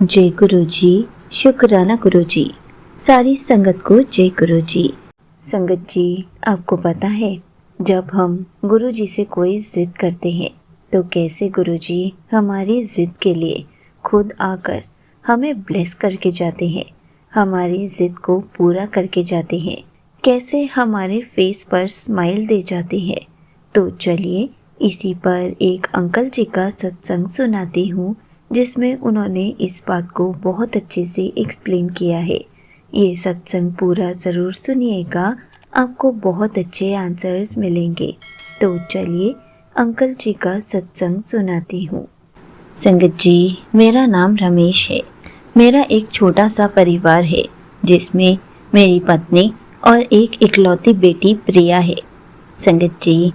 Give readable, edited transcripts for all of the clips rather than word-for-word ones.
जय गुरु जी। शुक्राना गुरु जी। सारी संगत को जय गुरु जी। संगत जी, आपको पता है जब हम गुरु जी से कोई जिद करते हैं तो कैसे गुरु जी हमारी जिद के लिए खुद आकर हमें ब्लेस करके जाते हैं, हमारी जिद को पूरा करके जाते हैं, कैसे हमारे फेस पर स्माइल दे जाते हैं। तो चलिए इसी पर एक अंकल जी का सत्संग सुनाती हूँ जिसमें उन्होंने इस बात को बहुत अच्छे से एक्सप्लेन किया है। ये सत्संग पूरा ज़रूर सुनिएगा, आपको बहुत अच्छे आंसर्स मिलेंगे। तो चलिए अंकल जी का सत्संग सुनाती हूँ। संगत जी, मेरा नाम रमेश है। मेरा एक छोटा सा परिवार है जिसमें मेरी पत्नी और एक इकलौती बेटी प्रिया है। संगत जी,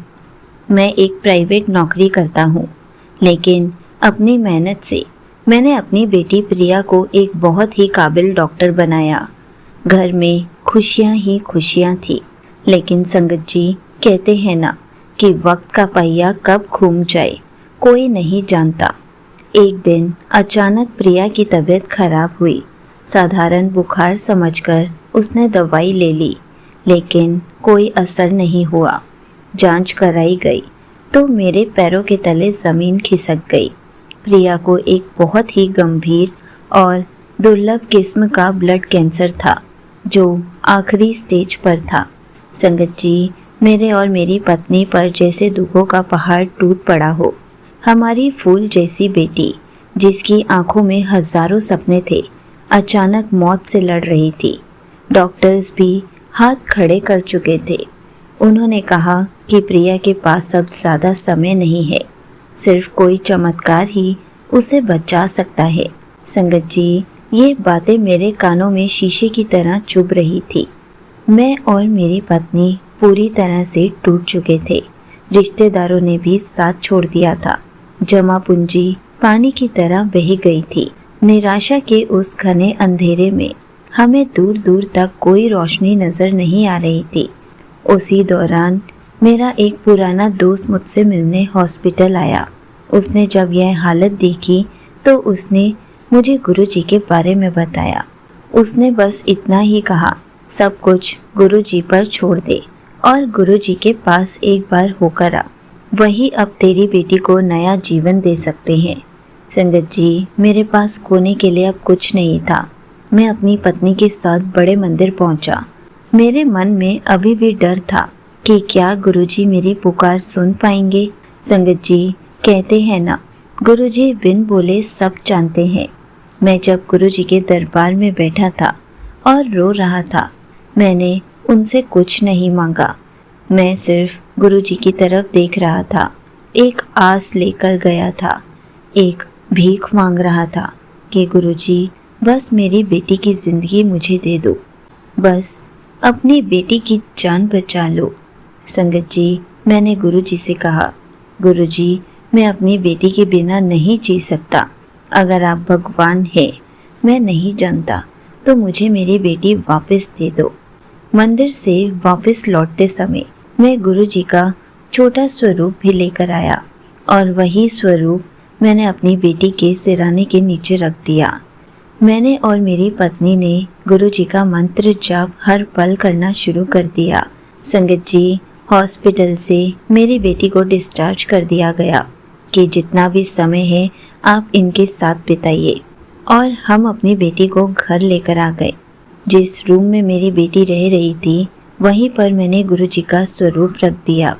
मैं एक प्राइवेट नौकरी करता हूँ, लेकिन अपनी मेहनत से मैंने अपनी बेटी प्रिया को एक बहुत ही काबिल डॉक्टर बनाया। घर में खुशियाँ ही खुशियाँ थी। लेकिन संगत जी, कहते हैं ना कि वक्त का पहिया कब घूम जाए कोई नहीं जानता। एक दिन अचानक प्रिया की तबीयत खराब हुई। साधारण बुखार समझकर उसने दवाई ले ली, लेकिन कोई असर नहीं हुआ। जांच कराई गई तो मेरे पैरों के तले ज़मीन खिसक गई। प्रिया को एक बहुत ही गंभीर और दुर्लभ किस्म का ब्लड कैंसर था जो आखिरी स्टेज पर था। संगत जी, मेरे और मेरी पत्नी पर जैसे दुखों का पहाड़ टूट पड़ा हो। हमारी फूल जैसी बेटी, जिसकी आंखों में हजारों सपने थे, अचानक मौत से लड़ रही थी। डॉक्टर्स भी हाथ खड़े कर चुके थे। उन्होंने कहा कि प्रिया के पास अब ज़्यादा समय नहीं है, सिर्फ कोई चमत्कार ही उसे बचा सकता है। संगत जी, ये बातें मेरे कानों में शीशे की तरह चुभ रही थी। मैं और मेरी पत्नी पूरी तरह से टूट चुके थे। रिश्तेदारों ने भी साथ छोड़ दिया था। जमा पूंजी पानी की तरह बह गई थी। निराशा के उस घने अंधेरे में हमें दूर दूर तक कोई रोशनी नजर नहीं आ रही थी। उसी दौरान मेरा एक पुराना दोस्त मुझसे मिलने हॉस्पिटल आया। उसने जब यह हालत देखी तो उसने मुझे गुरुजी के बारे में बताया। उसने बस इतना ही कहा, सब कुछ गुरुजी पर छोड़ दे और गुरुजी के पास एक बार होकर आ, वही अब तेरी बेटी को नया जीवन दे सकते हैं। संगत जी, मेरे पास खोने के लिए अब कुछ नहीं था। मैं अपनी पत्नी के साथ बड़े मंदिर पहुंचा। मेरे मन में अभी भी डर था कि क्या गुरुजी मेरी पुकार सुन पाएंगे। संगत जी, कहते हैं ना, गुरुजी बिन बोले सब जानते हैं। मैं जब गुरुजी के दरबार में बैठा था और रो रहा था, मैंने उनसे कुछ नहीं मांगा। मैं सिर्फ गुरुजी की तरफ देख रहा था। एक आस लेकर गया था, एक भीख मांग रहा था कि गुरुजी बस मेरी बेटी की ज़िंदगी मुझे दे दो, बस अपनी बेटी की जान बचा लो। संगत जी, मैंने गुरुजी से कहा, गुरुजी, मैं अपनी बेटी के बिना नहीं जी सकता। अगर आप भगवान हैं, मैं नहीं जानता, तो मुझे मेरी बेटी वापस दे दो। मंदिर से वापस लौटते समय मैं गुरुजी का छोटा स्वरूप भी लेकर आया और वही स्वरूप मैंने अपनी बेटी के सिराने के नीचे रख दिया। मैंने और मेरी पत्नी ने गुरुजी का मंत्र जाप हर पल करना शुरू कर दिया। संगत जी, हॉस्पिटल से मेरी बेटी को डिस्चार्ज कर दिया गया कि जितना भी समय है आप इनके साथ बिताइए, और हम अपनी बेटी को घर लेकर आ गए। जिस रूम में मेरी बेटी रह रही थी वहीं पर मैंने गुरुजी का स्वरूप रख दिया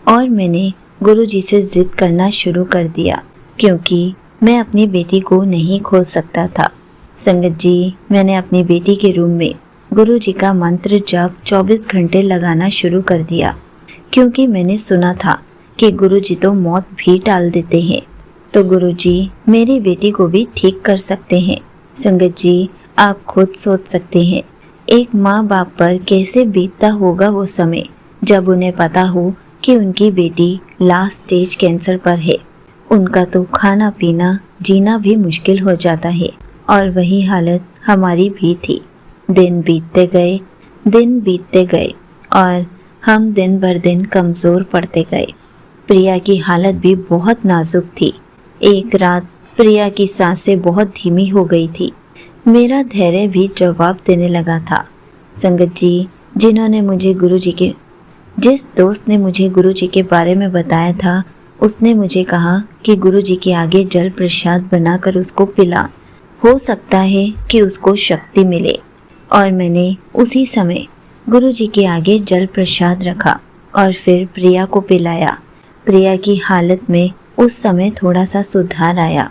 और मैंने गुरुजी से जिद करना शुरू कर दिया, क्योंकि मैं अपनी बेटी को नहीं खो सकता था। संगत जी, मैंने अपनी बेटी के रूम में गुरुजी का मंत्र जाप 24 घंटे लगाना शुरू कर दिया, क्योंकि मैंने सुना था कि गुरुजी तो मौत भी टाल देते हैं, तो गुरुजी मेरी बेटी को भी ठीक कर सकते हैं। संगत जी, आप खुद सोच सकते हैं एक माँ बाप पर कैसे बीतता होगा वो समय जब उन्हें पता हो कि उनकी बेटी लास्ट स्टेज कैंसर पर है। उनका तो खाना पीना जीना भी मुश्किल हो जाता है, और वही हालत हमारी भी थी। दिन बीतते गए और हम दिन भर दिन कमज़ोर पड़ते गए। प्रिया की हालत भी बहुत नाजुक थी। एक रात प्रिया की सांसें बहुत धीमी हो गई थी। मेरा धैर्य भी जवाब देने लगा था। संगत जी, जिस दोस्त ने मुझे गुरुजी के बारे में बताया था, उसने मुझे कहा कि गुरुजी के आगे जल प्रसाद बनाकर उसको पिला, हो सकता है कि उसको शक्ति मिले। और मैंने उसी समय गुरुजी के आगे जल प्रसाद रखा और फिर प्रिया को पिलाया। प्रिया की हालत में उस समय थोड़ा सा सुधार आया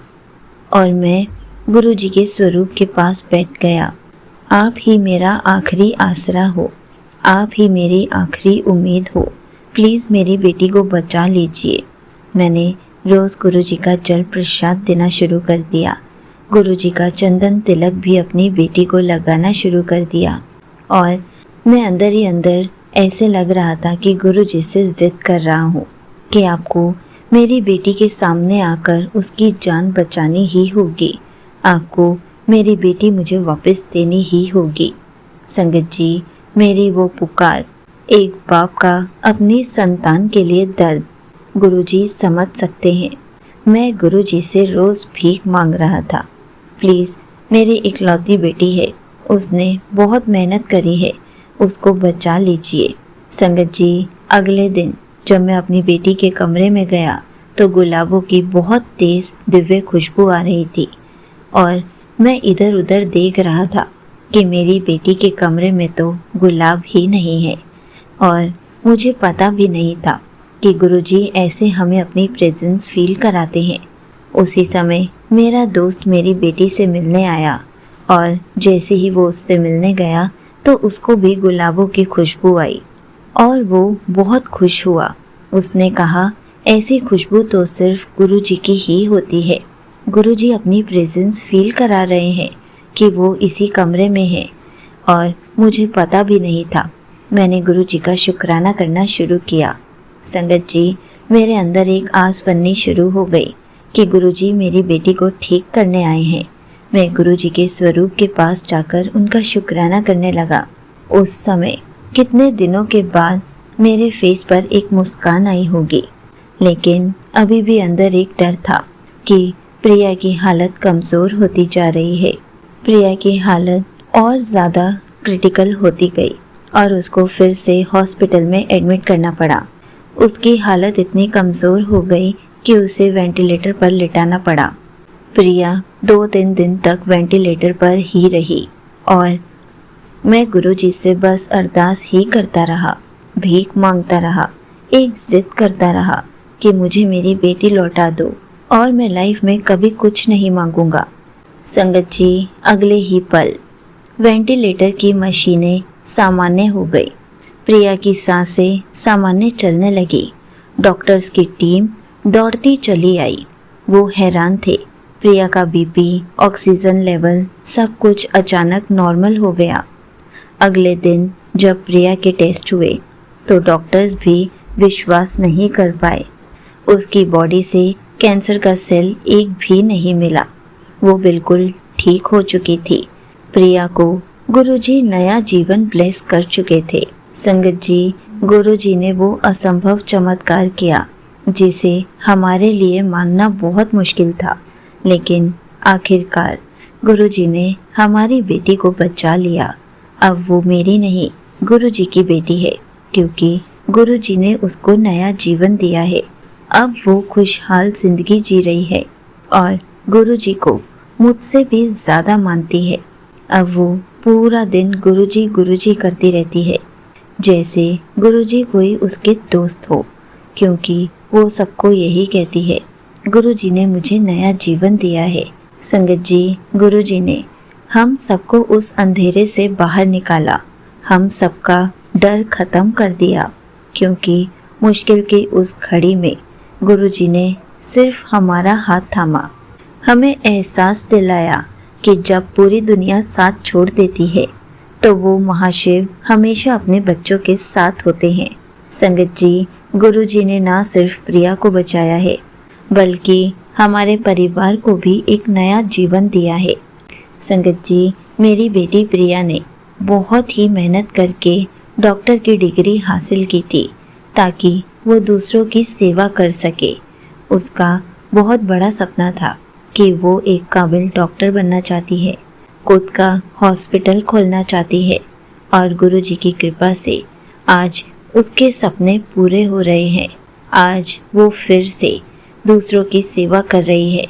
और मैं गुरुजी के स्वरूप के पास बैठ गया। आप ही मेरा आखिरी आसरा हो, आप ही मेरी आखिरी उम्मीद हो, प्लीज़ मेरी बेटी को बचा लीजिए। मैंने रोज़ गुरुजी का जल प्रसाद देना शुरू कर दिया। गुरुजी का चंदन तिलक भी अपनी बेटी को लगाना शुरू कर दिया और मैं अंदर ही अंदर ऐसे लग रहा था कि गुरुजी से जिद कर रहा हूँ कि आपको मेरी बेटी के सामने आकर उसकी जान बचानी ही होगी, आपको मेरी बेटी मुझे वापस देनी ही होगी। संगत जी, मेरी वो पुकार, एक बाप का अपनी संतान के लिए दर्द गुरुजी समझ सकते हैं। मैं गुरुजी से रोज़ भीख मांग रहा था, प्लीज़ मेरी इकलौती बेटी है, उसने बहुत मेहनत करी है, उसको बचा लीजिए। संगत जी, अगले दिन जब मैं अपनी बेटी के कमरे में गया तो गुलाबों की बहुत तेज़ दिव्य खुशबू आ रही थी और मैं इधर उधर देख रहा था कि मेरी बेटी के कमरे में तो गुलाब ही नहीं है और मुझे पता भी नहीं था कि गुरुजी ऐसे हमें अपनी प्रेजेंस फील कराते हैं। उसी समय मेरा दोस्त मेरी बेटी से मिलने आया और जैसे ही वो उससे मिलने गया तो उसको भी गुलाबों की खुशबू आई और वो बहुत खुश हुआ। उसने कहा, ऐसी खुशबू तो सिर्फ गुरुजी की ही होती है। गुरुजी अपनी प्रेजेंस फील करा रहे हैं कि वो इसी कमरे में है और मुझे पता भी नहीं था। मैंने गुरुजी का शुक्राना करना शुरू किया। संगत जी, मेरे अंदर एक आस बननी शुरू हो गई कि गुरुजी मेरी बेटी को ठीक करने आए हैं। मैं गुरुजी के स्वरूप के पास जाकर उनका शुक्राना करने लगा। उस समय कितने दिनों के बाद मेरे फेस पर एक मुस्कान आई होगी, लेकिन अभी भी अंदर एक डर था कि प्रिया की हालत कमज़ोर होती जा रही है। प्रिया की हालत और ज़्यादा क्रिटिकल होती गई और उसको फिर से हॉस्पिटल में एडमिट करना पड़ा। उसकी हालत इतनी कमज़ोर हो गई कि उसे वेंटिलेटर पर लिटाना पड़ा। प्रिया 2-3 दिन तक वेंटिलेटर पर ही रही और मैं गुरुजी से बस अरदास ही करता रहा, भीख मांगता रहा, एक जिद करता रहा कि मुझे मेरी बेटी लौटा दो और मैं लाइफ में कभी कुछ नहीं मांगूंगा। संगत जी, अगले ही पल वेंटिलेटर की मशीनें सामान्य हो गई। प्रिया की सांसें सामान्य चलने लगी। डॉक्टर्स की टीम दौड़ती चली आई। वो हैरान थे। प्रिया का बीपी, ऑक्सीजन लेवल सब कुछ अचानक नॉर्मल हो गया। अगले दिन जब प्रिया के टेस्ट हुए तो डॉक्टर्स भी विश्वास नहीं कर पाए। उसकी बॉडी से कैंसर का सेल एक भी नहीं मिला। वो बिल्कुल ठीक हो चुकी थी। प्रिया को गुरुजी नया जीवन ब्लेस कर चुके थे। संगत जी, गुरुजी ने वो असंभव चमत्कार किया जिसे हमारे लिए मानना बहुत मुश्किल था, लेकिन आखिरकार गुरुजी ने हमारी बेटी को बचा लिया। अब वो मेरी नहीं, गुरुजी की बेटी है, क्योंकि गुरुजी ने उसको नया जीवन दिया है। अब वो खुशहाल जिंदगी जी रही है और गुरुजी को मुझसे भी ज़्यादा मानती है। अब वो पूरा दिन गुरुजी गुरुजी करती रहती है, जैसे गुरुजी कोई उसके दोस्त हो, क्योंकि वो सबको यही कहती है, गुरुजी ने मुझे नया जीवन दिया है। संगत जी, गुरुजी ने हम सबको उस अंधेरे से बाहर निकाला, हम सबका डर खत्म कर दिया, क्योंकि मुश्किल की उस घड़ी में गुरुजी ने सिर्फ हमारा हाथ थामा, हमें एहसास दिलाया कि जब पूरी दुनिया साथ छोड़ देती है तो वो महाशिव हमेशा अपने बच्चों के साथ होते हैं। संगत जी, गुरुजी ने ना सिर्फ प्रिया को बचाया है, बल्कि हमारे परिवार को भी एक नया जीवन दिया है। संगत जी, मेरी बेटी प्रिया ने बहुत ही मेहनत करके डॉक्टर की डिग्री हासिल की थी ताकि वो दूसरों की सेवा कर सके। उसका बहुत बड़ा सपना था कि वो एक काबिल डॉक्टर बनना चाहती है, खुद का हॉस्पिटल खोलना चाहती है और गुरुजी की कृपा से आज उसके सपने पूरे हो रहे हैं। आज वो फिर से दूसरों की सेवा कर रही है।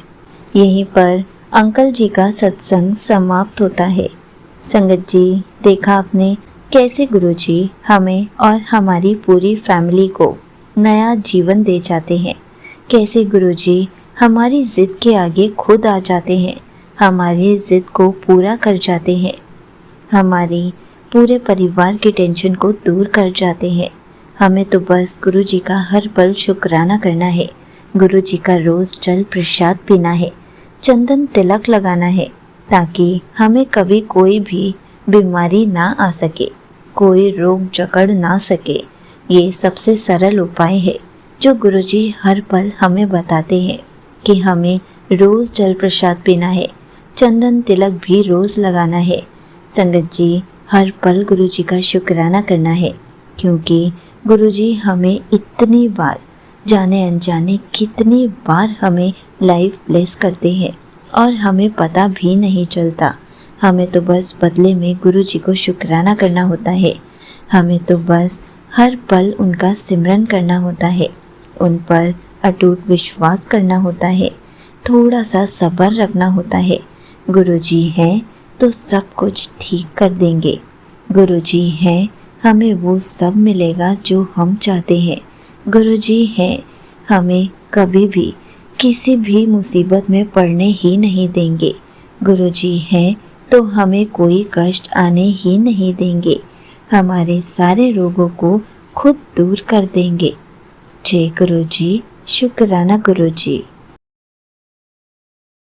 यहीं पर अंकल जी का सत्संग समाप्त होता है। संगत जी, देखा आपने कैसे गुरुजी हमें और हमारी पूरी फैमिली को नया जीवन दे जाते हैं। कैसे गुरुजी हमारी ज़िद के आगे खुद आ जाते हैं, हमारी ज़िद को पूरा कर जाते हैं, हमारी पूरे परिवार की टेंशन को दूर कर जाते हैं। हमें तो बस गुरुजी का हर पल शुक्राना करना है। गुरुजी का रोज़ जल प्रसाद पीना है, चंदन तिलक लगाना है, ताकि हमें कभी कोई भी बीमारी ना आ सके, कोई रोग जकड़ ना सके। ये सबसे सरल उपाय है जो गुरुजी हर पल हमें बताते हैं कि हमें रोज़ जल प्रसाद पीना है, चंदन तिलक भी रोज़ लगाना है। संगत जी, हर पल गुरुजी का शुक्राना करना है, क्योंकि गुरुजी हमें इतनी बार, जाने अनजाने कितनी बार हमें लाइफ ब्लेस करते हैं और हमें पता भी नहीं चलता। हमें तो बस बदले में गुरुजी को शुक्राना करना होता है। हमें तो बस हर पल उनका सिमरन करना होता है, उन पर अटूट विश्वास करना होता है, थोड़ा सा सब्र रखना होता है। गुरुजी हैं तो सब कुछ ठीक कर देंगे। गुरुजी हैं, हमें वो सब मिलेगा जो हम चाहते हैं। गुरुजी हैं, हमें कभी भी किसी भी मुसीबत में पड़ने ही नहीं देंगे। गुरुजी हैं तो हमें कोई कष्ट आने ही नहीं देंगे, हमारे सारे रोगों को खुद दूर कर देंगे। जय गुरुजी, शुक्राना गुरुजी।